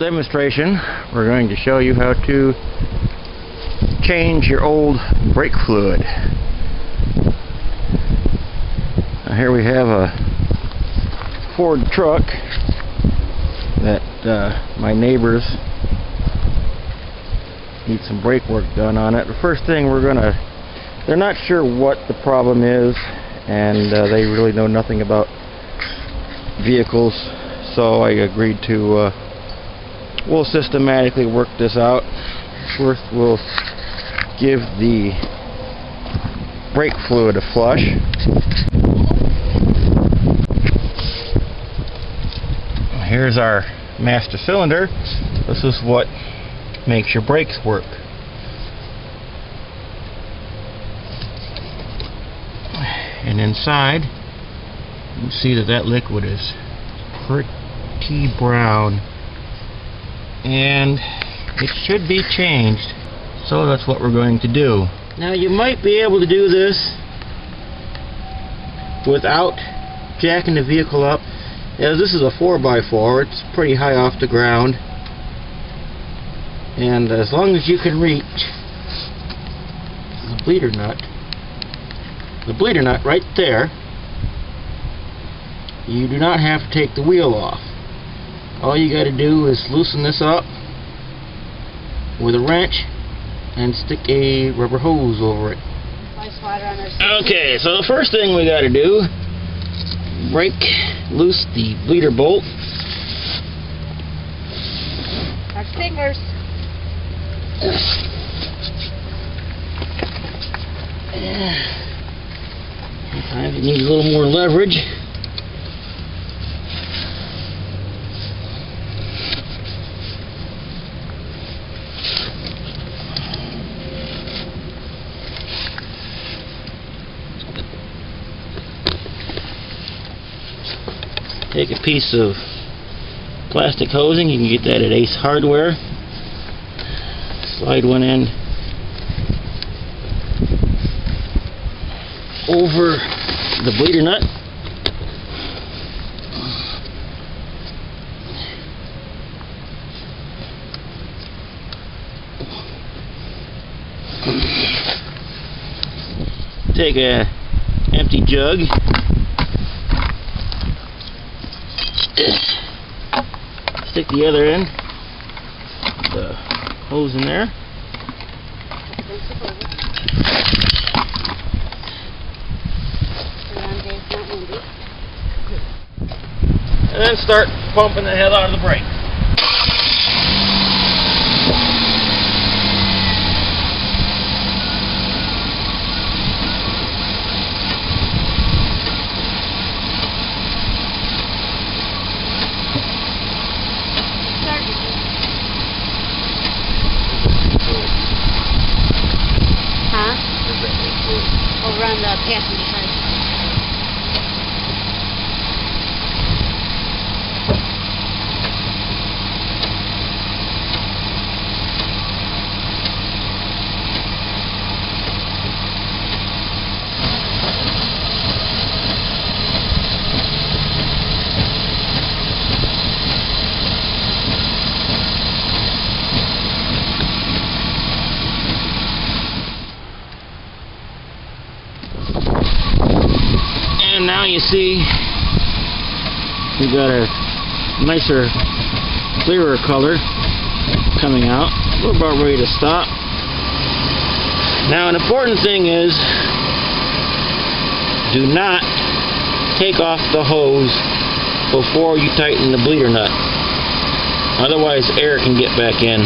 demonstration, we're going to show you how to change your old brake fluid. Now here we have a Ford truck that my neighbors need some brake work done on it. The first thing they're not sure what the problem is, and they really know nothing about vehicles, so I agreed to we'll systematically work this out. First we'll give the brake fluid a flush. Here's our master cylinder. This is what makes your brakes work. And inside, you can see that liquid is pretty brown, and it should be changed. So that's what we're going to do. Now you might be able to do this without jacking the vehicle up, as this is a 4x4. It's pretty high off the ground, and as long as you can reach the bleeder nut right there, you do not have to take the wheel off. All you got to do is loosen this up with a wrench and stick a rubber hose over it. Okay, so the first thing we got to do, break loose the bleeder bolt. Our fingers. Sometimes you need a little more leverage. Take a piece of plastic hosing. You can get that at Ace Hardware. Slide one end over the bleeder nut. Take a empty jug, stick the other end of the hose in there. And then start pumping the hell out of the brake. Over on the passenger side. And now you see we got a nicer, clearer color coming out. We're about ready to stop. Now an important thing is, do not take off the hose before you tighten the bleeder nut. Otherwise air can get back in.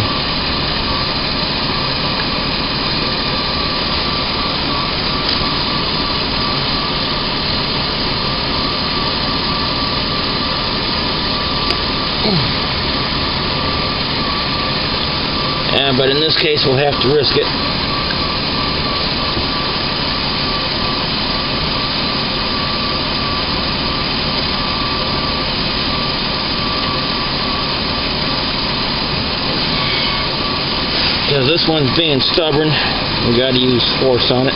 But in this case we'll have to risk it. Because this one's being stubborn, we got to use force on it.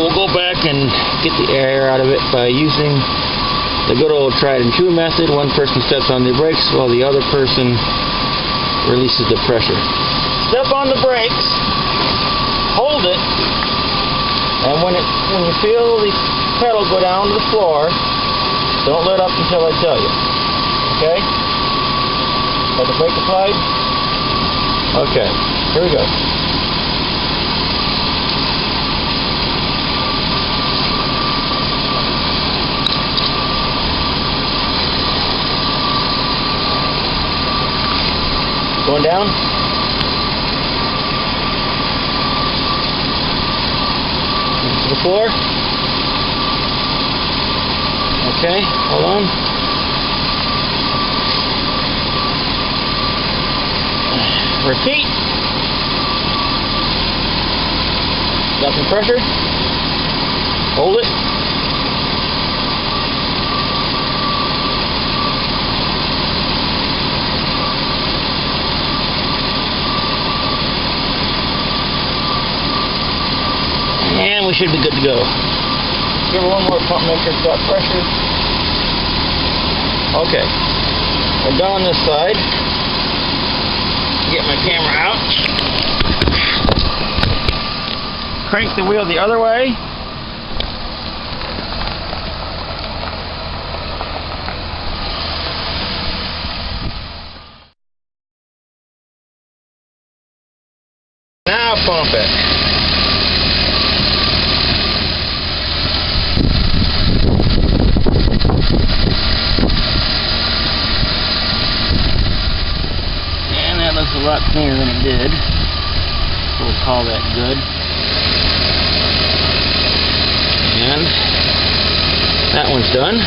we'll go back and get the air out of it by using the good old tried and true method. One person steps on the brakes while the other person releases the pressure. Step on the brakes, hold it, and when you feel the pedal go down to the floor, don't let up until I tell you. Okay? Got the brake applied? Okay, here we go. Going down. To the floor. Okay, hold on. Repeat. Got some pressure. Hold it. And we should be good to go. Give her one more pump, make sure it's got pressure. Okay. We're done on this side. Get my camera out. Crank the wheel the other way. Now pump it. A lot cleaner than it did. We'll call that good. And that one's done.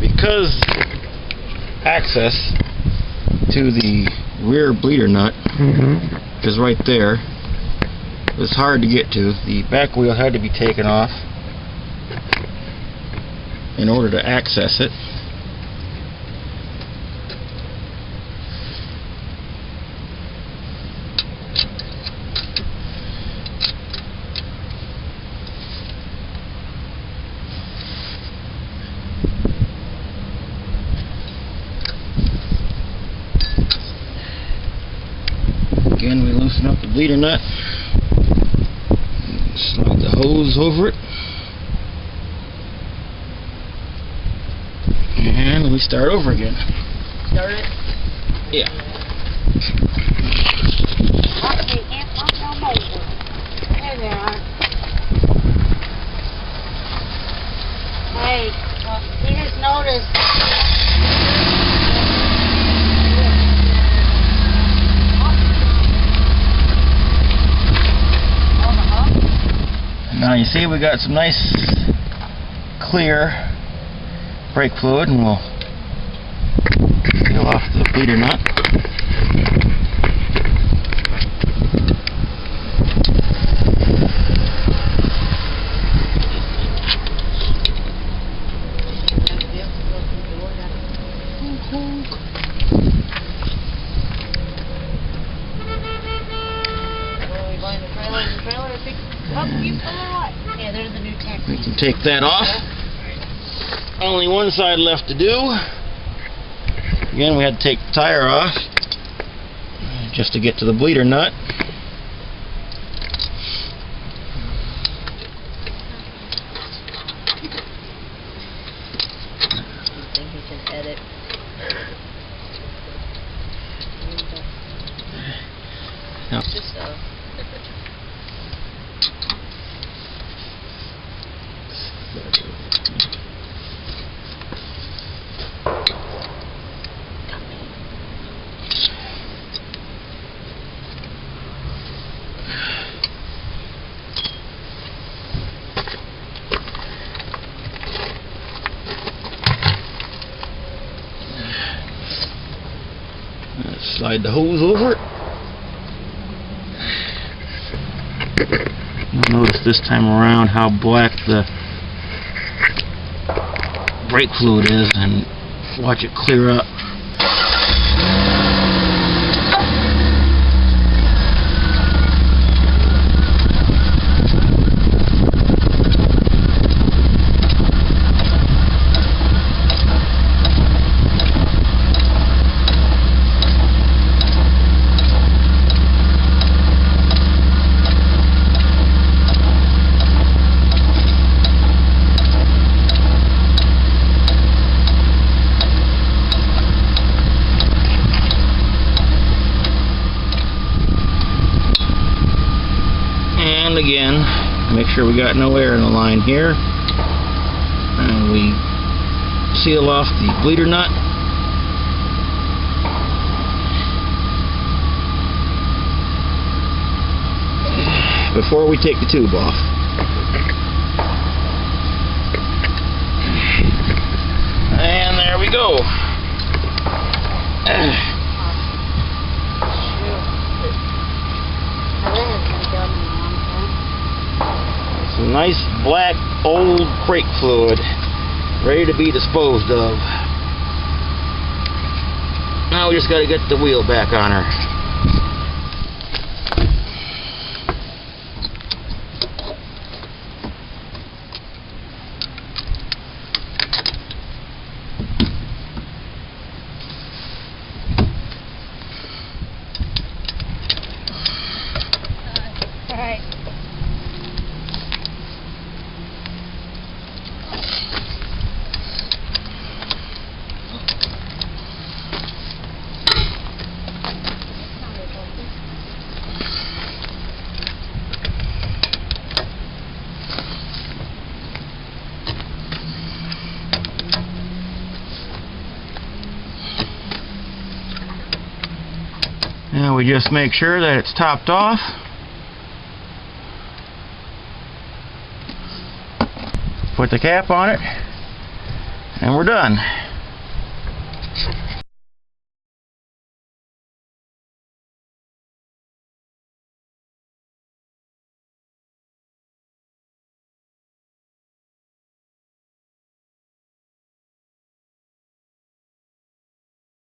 Because access to the rear bleeder nut is right there. It was hard to get to. The back wheel had to be taken off in order to access it. Again, we loosen up the bleeder nut, slide the hose over it, and we start over again. Start it? Yeah. You can't pump no more. There they are. Hey, you just noticed. Now you see we got some nice clear brake fluid, and we'll peel off the bleeder nut. Yeah, there's the new tank. We can take that off. Only one side left to do. Again, we had to take the tire off just to get to the bleeder nut. I think he can edit. No. Just so. Slide the hose over it. Notice this time around how black the brake fluid is, and watch it clear up. And again, make sure we got no air in the line here, and we seal off the bleeder nut. Before we take the tube off. And there we go. Some nice black old brake fluid ready to be disposed of. Now we just got to get the wheel back on her. Alright. Now we just make sure that it's topped off. Put the cap on it, and we're done.